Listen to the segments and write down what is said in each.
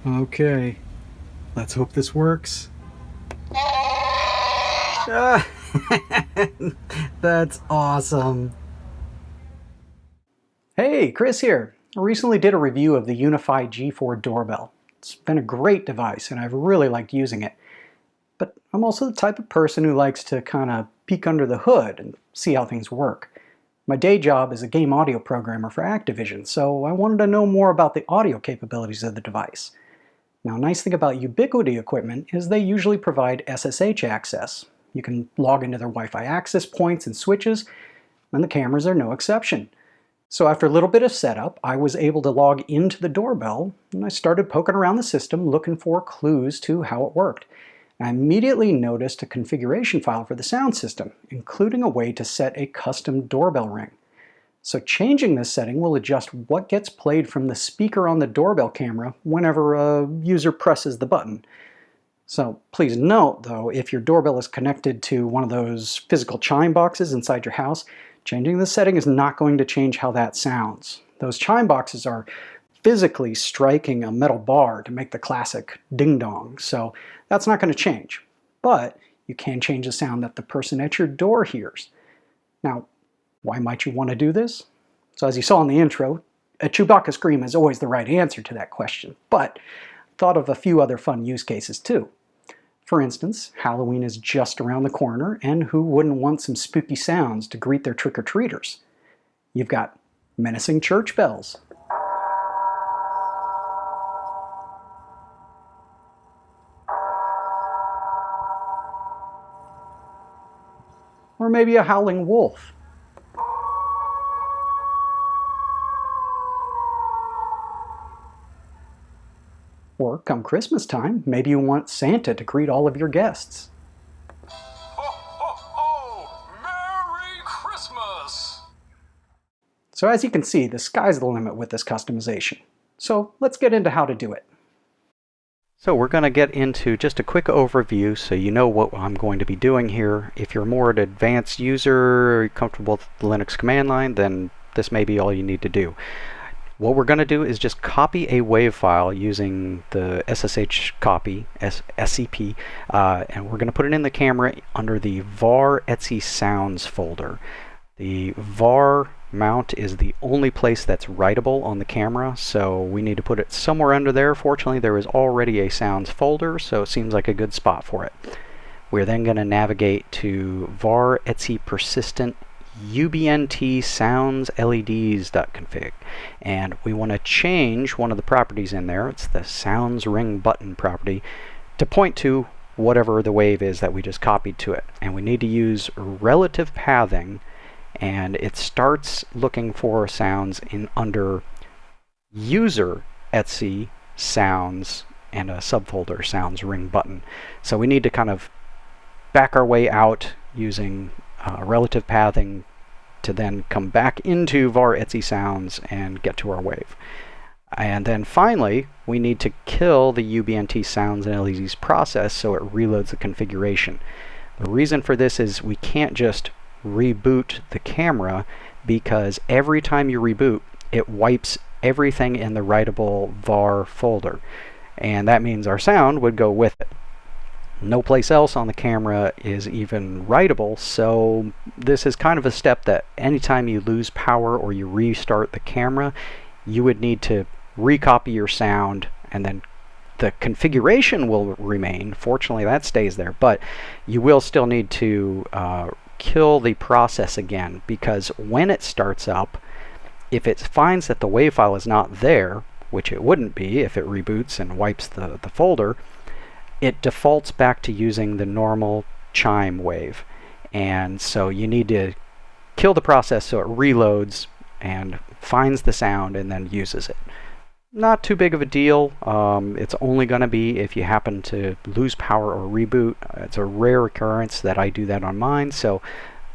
Okay, let's hope this works. Ah, that's awesome. Hey, Chris here. I recently did a review of the Unifi G4 Doorbell. It's been a great device and I've really liked using it. But I'm also the type of person who likes to kind of peek under the hood and see how things work. My day job is a game audio programmer for Activision, so I wanted to know more about the audio capabilities of the device. Now, a nice thing about Ubiquiti equipment is they usually provide SSH access. You can log into their Wi-Fi access points and switches, and the cameras are no exception. So after a little bit of setup, I was able to log into the doorbell, and I started poking around the system looking for clues to how it worked. I immediately noticed a configuration file for the sound system, including a way to set a custom doorbell ring. So changing this setting will adjust what gets played from the speaker on the doorbell camera whenever a user presses the button. So please note, though, if your doorbell is connected to one of those physical chime boxes inside your house, changing the setting is not going to change how that sounds. Those chime boxes are physically striking a metal bar to make the classic ding-dong, so that's not going to change. But you can change the sound that the person at your door hears. Now, why might you want to do this? So as you saw in the intro, a Chewbacca scream is always the right answer to that question, but I thought of a few other fun use cases too. For instance, Halloween is just around the corner, and who wouldn't want some spooky sounds to greet their trick-or-treaters? You've got menacing church bells, or maybe a howling wolf. Or come Christmas time, maybe you want Santa to greet all of your guests. Ho, ho, ho! Merry Christmas! So as you can see, the sky's the limit with this customization. So let's get into how to do it. So we're going to get into just a quick overview so you know what I'm going to be doing here. If you're more an advanced user, comfortable with the Linux command line, then this may be all you need to do. What we're going to do is just copy a WAV file using the SSH copy, SCP, and we're going to put it in the camera under the var etc sounds folder. The var mount is the only place that's writable on the camera, so we need to put it somewhere under there. Fortunately, there is already a sounds folder, so it seems like a good spot for it. We're then going to navigate to var etc persistent ubnt sounds leds.config, and we want to change one of the properties in there. It's the sounds ring button property to point to whatever the wave is that we just copied to it, and we need to use relative pathing, and it starts looking for sounds in under user etc sounds and a subfolder sounds ring button. So we need to kind of back our way out using relative pathing to then come back into var etc sounds and get to our wave. And then finally, we need to kill the ubnt sounds and leds process so it reloads the configuration. The reason for this is we can't just reboot the camera, because every time you reboot, it wipes everything in the writable var folder, and that means our sound would go with it. No place else on the camera is even writable, so this is kind of a step that anytime you lose power or you restart the camera, you would need to recopy your sound, and then the configuration will remain. Fortunately, that stays there, but you will still need to kill the process again, because when it starts up, if it finds that the WAV file is not there, which it wouldn't be if it reboots and wipes the folder, it defaults back to using the normal chime wave. And so you need to kill the process so it reloads and finds the sound and then uses it. Not too big of a deal. It's only going to be if you happen to lose power or reboot. It's a rare occurrence that I do that on mine, so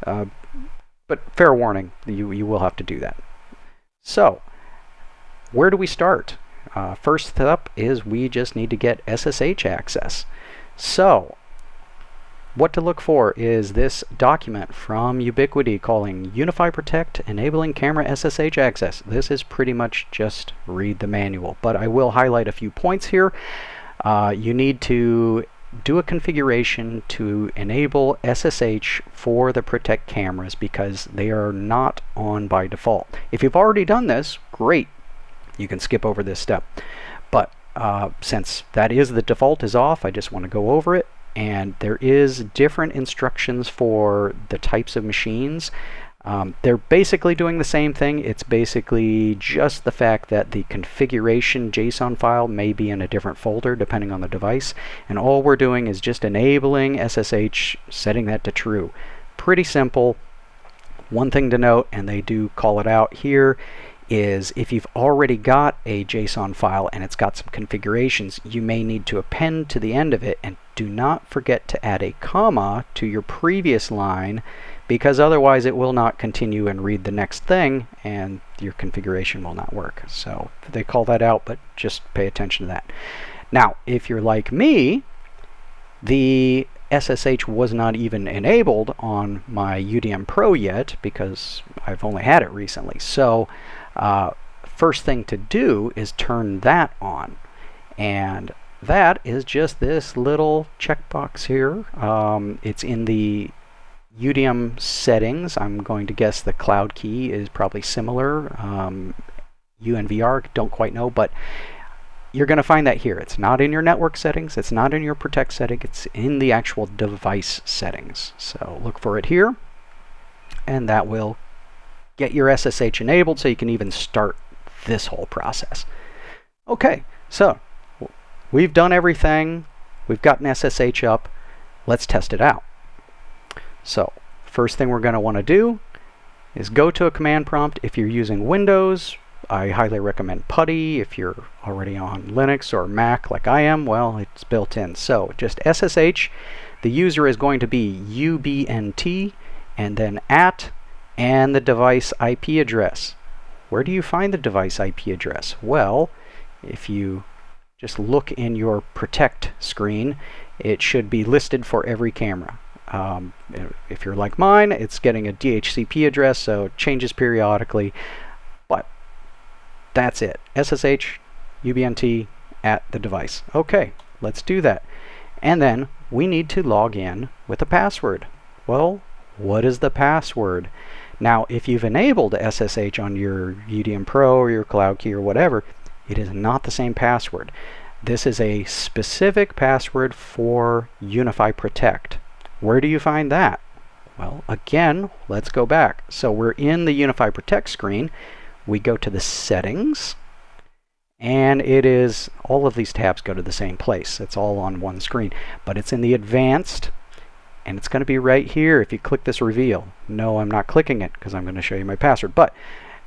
but fair warning, you will have to do that. So where do we start? First up is we just need to get SSH access. So what to look for is this document from Ubiquiti calling Unifi Protect enabling camera SSH access. This is pretty much just read the manual, but I will highlight a few points here. You need to do a configuration to enable SSH for the Protect cameras because they are not on by default. If you've already done this, great. You can skip over this step. But since that is the default is off, I just want to go over it. And there is different instructions for the types of machines. They're basically doing the same thing. It's basically just the fact that the configuration JSON file may be in a different folder depending on the device. And all we're doing is just enabling SSH, setting that to true. Pretty simple. One thing to note, and they do call it out here, is if you've already got a JSON file and it's got some configurations, you may need to append to the end of it, and do not forget to add a comma to your previous line, because otherwise it will not continue and read the next thing and your configuration will not work. So they call that out, but just pay attention to that. Now, if you're like me, the SSH was not even enabled on my UDM Pro yet because I've only had it recently. So first thing to do is turn that on, and that is just this little checkbox here. It's in the UDM settings. I'm going to guess the cloud key is probably similar. UNVR, don't quite know, but you're going to find that here. It's not in your network settings, it's not in your Protect setting, it's in the actual device settings. So look for it here, and that will get your SSH enabled so you can even start this whole process. Okay, so we've done everything. We've gotten SSH up. Let's test it out. So first thing we're going to want to do is go to a command prompt. If you're using Windows, I highly recommend PuTTY. If you're already on Linux or Mac like I am, well, it's built in. So just SSH. The user is going to be UBNT and then @ and the device IP address. Where do you find the device IP address? Well, if you just look in your Protect screen, it should be listed for every camera. If you're like mine, it's getting a DHCP address, so it changes periodically, but that's it. SSH, UBNT, @ the device. Okay, let's do that. And then we need to log in with a password. Well, what is the password? Now, if you've enabled SSH on your UDM Pro or your Cloud Key or whatever, it is not the same password. This is a specific password for Unifi Protect. Where do you find that? Well, again, let's go back. So we're in the Unifi Protect screen. We go to the settings, and it is, all of these tabs go to the same place. It's all on one screen, but it's in the advanced, and it's going to be right here if you click this reveal. No, I'm not clicking it because I'm going to show you my password, but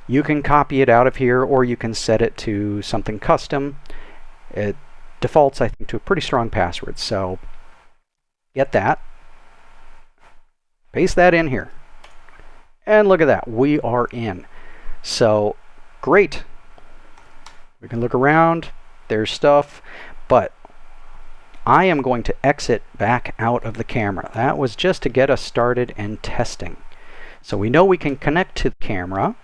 you can copy it out of here, or you can set it to something custom. It defaults, I think, to a pretty strong password. So get that, paste that in here, and look at that, we are in. So great. We can look around, there's stuff, but I am going to exit back out of the camera. That was just to get us started and testing. So we know we can connect to the camera,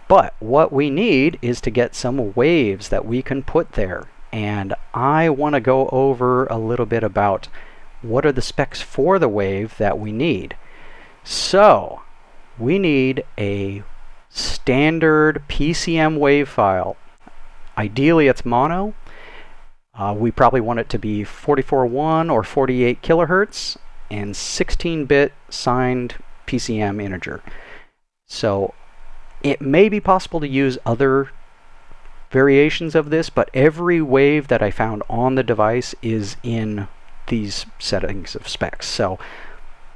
but what we need is to get some waves that we can put there. And I want to go over a little bit about what are the specs for the wave that we need. So we need a standard PCM wave file. Ideally it's mono. We probably want it to be 44.1 or 48 kilohertz and 16-bit signed PCM integer. So it may be possible to use other variations of this, but every wave that I found on the device is in these settings of specs. So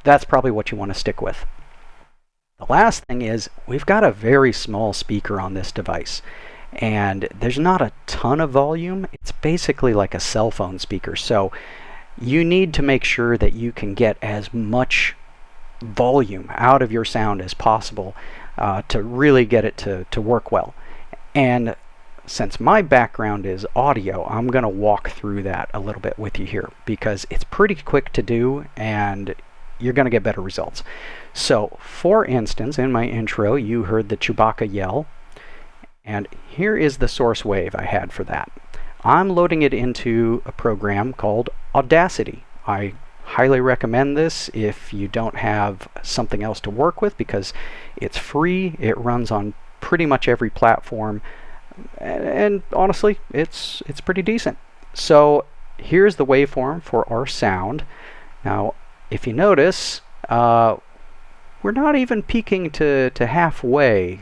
that's probably what you want to stick with. The last thing is we've got a very small speaker on this device, and there's not a ton of volume. It's basically like a cell phone speaker. So you need to make sure that you can get as much volume out of your sound as possible to really get it to work well. And since my background is audio, I'm going to walk through that a little bit with you here because it's pretty quick to do and you're going to get better results. So, for instance, in my intro, you heard the Chewbacca yell, and here is the source wave I had for that. I'm loading it into a program called Audacity. I highly recommend this if you don't have something else to work with because it's free, it runs on pretty much every platform, and honestly, it's pretty decent. So here's the waveform for our sound. Now, if you notice, we're not even peaking to halfway.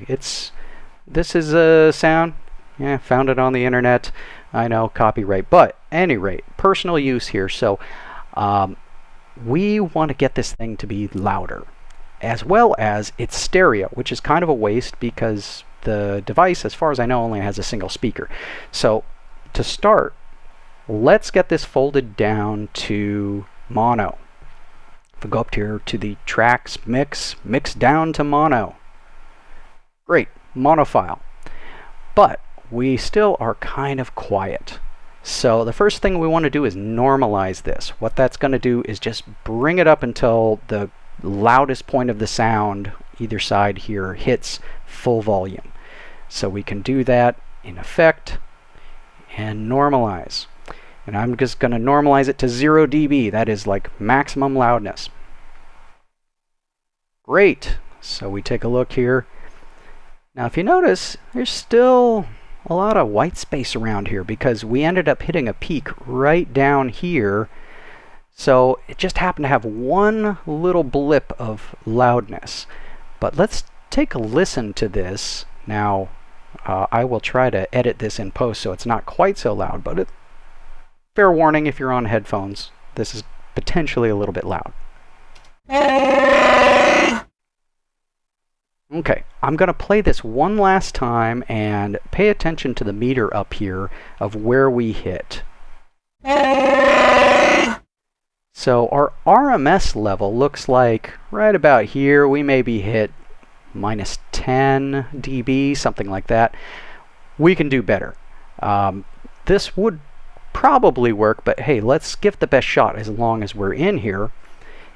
This is a sound, yeah, found it on the internet. I know, copyright, but at any rate, personal use here. So we want to get this thing to be louder, as well as it's stereo, which is kind of a waste because the device, as far as I know, only has a single speaker. So to start, let's get this folded down to mono. If we go up here to the tracks, mix down to mono. Great, mono file. But we still are kind of quiet. So the first thing we want to do is normalize this. What that's going to do is just bring it up until the loudest point of the sound, either side here, hits full volume. So we can do that in Effect and Normalize. And I'm just going to normalize it to 0 dB. That is like maximum loudness. Great. So we take a look here. Now if you notice, there's still a lot of white space around here because we ended up hitting a peak right down here. So it just happened to have one little blip of loudness. But let's take a listen to this. Now I will try to edit this in post so it's not quite so loud, but fair warning if you're on headphones, this is potentially a little bit loud. Okay, I'm going to play this one last time and pay attention to the meter up here of where we hit. So our RMS level looks like right about here. We maybe hit minus 10 dB, something like that. We can do better. This would probably work, but hey, let's give it the best shot as long as we're in here.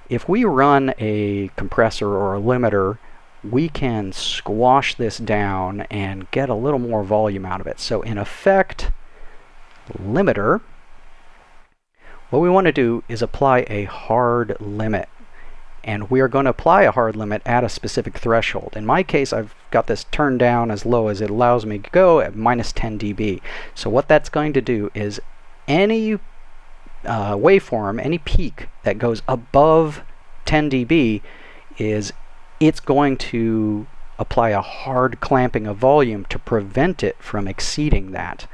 If we run a compressor or a limiter, we can squash this down and get a little more volume out of it. So in Effect, Limiter, what we want to do is apply a hard limit. And we are going to apply a hard limit at a specific threshold. In my case, I've got this turned down as low as it allows me to go at minus 10 dB. So what that's going to do is any waveform, any peak that goes above 10 dB it's going to apply a hard clamping of volume to prevent it from exceeding that.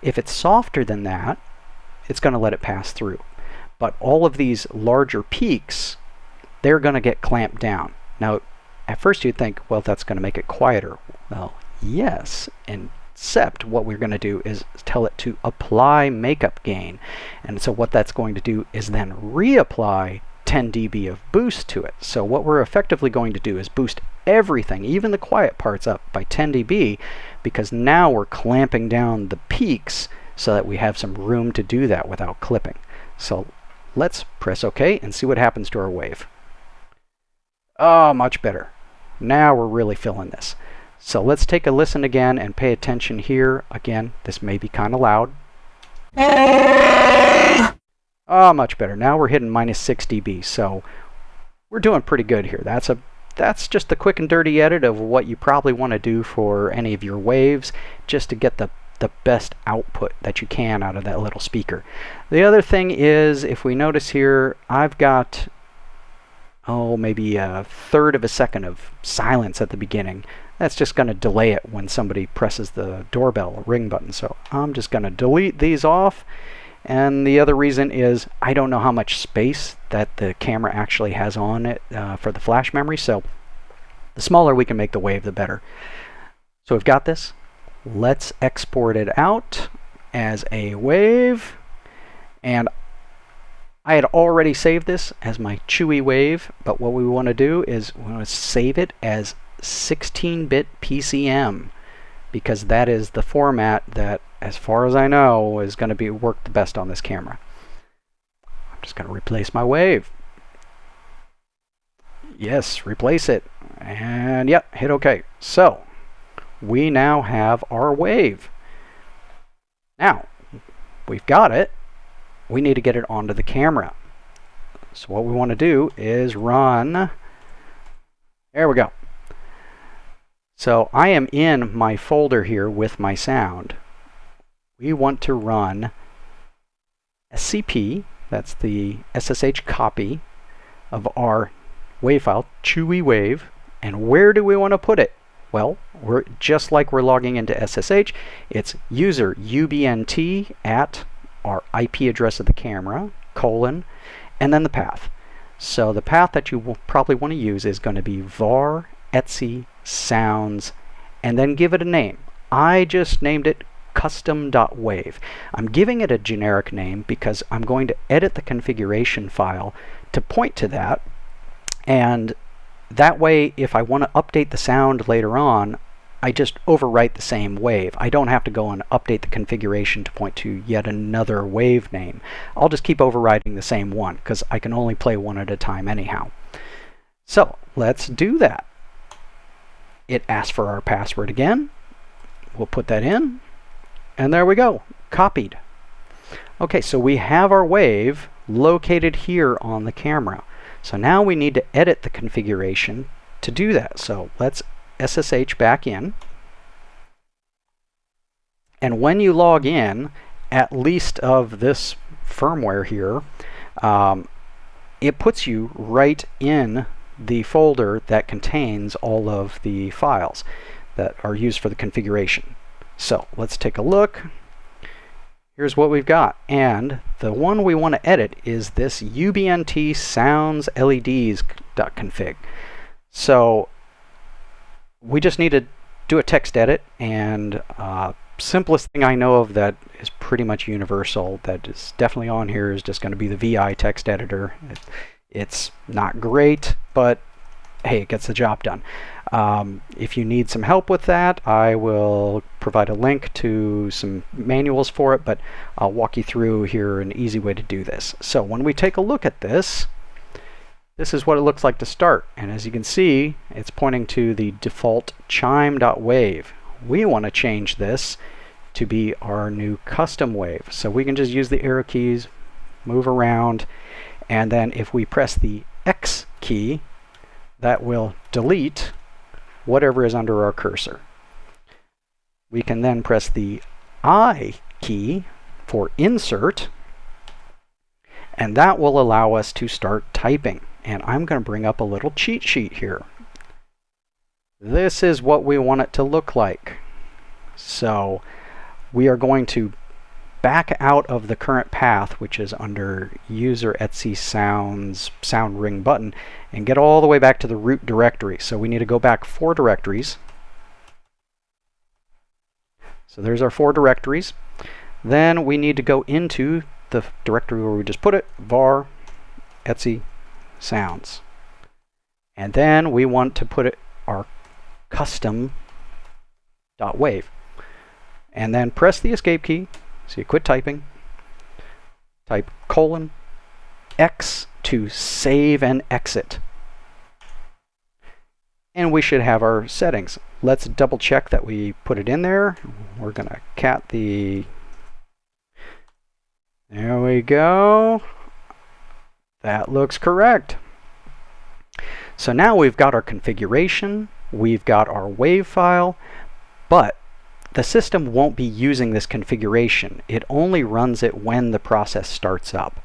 If it's softer than that, it's going to let it pass through. But all of these larger peaks, they're going to get clamped down. Now, at first you'd think, well, that's going to make it quieter. Well, yes, except what we're going to do is tell it to apply makeup gain. And so what that's going to do is then reapply 10 dB of boost to it. So what we're effectively going to do is boost everything, even the quiet parts, up by 10 dB, because now we're clamping down the peaks so that we have some room to do that without clipping. So let's press OK and see what happens to our wave. Oh, much better. Now we're really feeling this. So let's take a listen again and pay attention here. Again, this may be kind of loud. Oh, much better. Now we're hitting minus 6 dB, so we're doing pretty good here. That's just the quick and dirty edit of what you probably want to do for any of your waves, just to get the best output that you can out of that little speaker. The other thing is, if we notice here, I've got maybe a third of a second of silence at the beginning. That's just going to delay it when somebody presses the doorbell or ring button. So I'm just going to delete these off. And the other reason is I don't know how much space that the camera actually has on it for the flash memory. So the smaller we can make the wave, the better. So we've got this. Let's export it out as a wave. And I had already saved this as my Chewy wave, but what we want to do is we want to save it as 16-bit PCM. because that is the format that, as far as I know, is going to work the best on this camera. I'm just going to replace my wave. Yes, replace it. And yep, hit OK. So we now have our wave. Now, we've got it. We need to get it onto the camera. So what we want to do is run. There we go. So I am in my folder here with my sound. We want to run SCP, that's the SSH copy of our wave file, Chewy Wave. And where do we want to put it? Well, we're just like we're logging into SSH. It's user ubnt at our IP address of the camera, colon, and then the path. So the path that you will probably want to use is going to be var etc sounds, and then give it a name. I just named it custom.wave. I'm giving it a generic name because I'm going to edit the configuration file to point to that, and that way if I want to update the sound later on, I just overwrite the same wave. I don't have to go and update the configuration to point to yet another wave name. I'll just keep overriding the same one because I can only play one at a time anyhow. So let's do that. It asks for our password again. We'll put that in, and there we go, copied. Okay, so we have our wave located here on the camera. So now we need to edit the configuration to do that. So let's SSH back in. And when you log in, at least of this firmware here, it puts you right in the folder that contains all of the files that are used for the configuration. So let's take a look. Here's what we've got, and the one we want to edit is this ubnt sounds leds.config. So we just need to do a text edit, and simplest thing I know of that is pretty much universal that is definitely on here is just going to be the VI text editor. It's not great, but hey, it gets the job done. If you need some help with that, I will provide a link to some manuals for it, but I'll walk you through here an easy way to do this. So when we take a look at this, this is what it looks like to start. And as you can see, it's pointing to the default chime.wave. We want to change this to be our new custom wave. So we can just use the arrow keys, move around, and then if we press the X key, that will delete whatever is under our cursor. We can then press the I key for insert, and that will allow us to start typing. And I'm going to bring up a little cheat sheet here. This is what we want it to look like. So we are going to back out of the current path, which is under user etc sounds sound ring button, and get all the way back to the root directory. So we need to go back 4 directories. So there's our 4 directories. Then we need to go into the directory where we just put it, var etc sounds. And then we want to put it our custom.wave. And then press the escape key. So you quit typing, type :X to save and exit. And we should have our settings. Let's double check that we put it in there. We're going to cat the... There we go. That looks correct. So now we've got our configuration, we've got our wave file, but the system won't be using this configuration. It only runs it when the process starts up.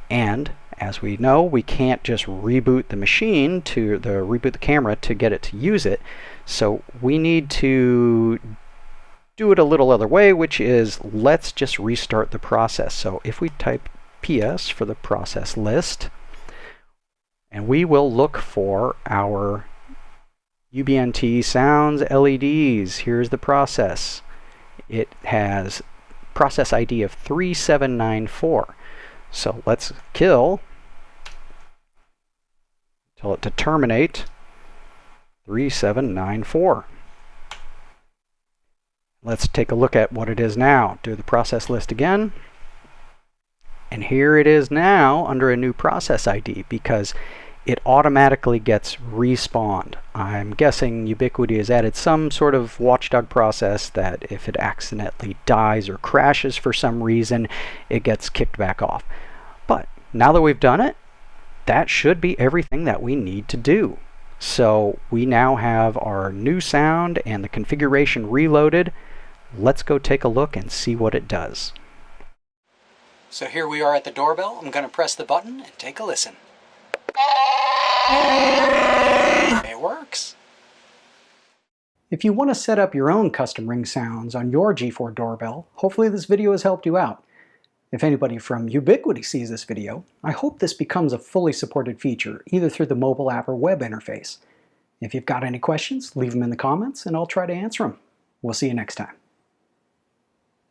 And as we know, we can't just reboot the machine to reboot the camera to get it to use it. So we need to do it a little other way, which is let's just restart the process. So if we type PS for the process list, and we will look for our ubnt sounds LEDs. Here's the process. It has process ID of 3794. So let's kill, tell it to terminate 3794. Let's take a look at what it is now. Do the process list again. And here it is now under a new process ID because it automatically gets respawned. I'm guessing Ubiquiti has added some sort of watchdog process that if it accidentally dies or crashes for some reason, it gets kicked back off. But now that we've done it, that should be everything that we need to do. So we now have our new sound and the configuration reloaded. Let's go take a look and see what it does. So here we are at the doorbell. I'm going to press the button and take a listen. It works. If you want to set up your own custom ring sounds on your G4 doorbell, hopefully this video has helped you out. If anybody from Ubiquiti sees this video, I hope this becomes a fully supported feature, either through the mobile app or web interface. If you've got any questions, leave them in the comments and I'll try to answer them. We'll see you next time.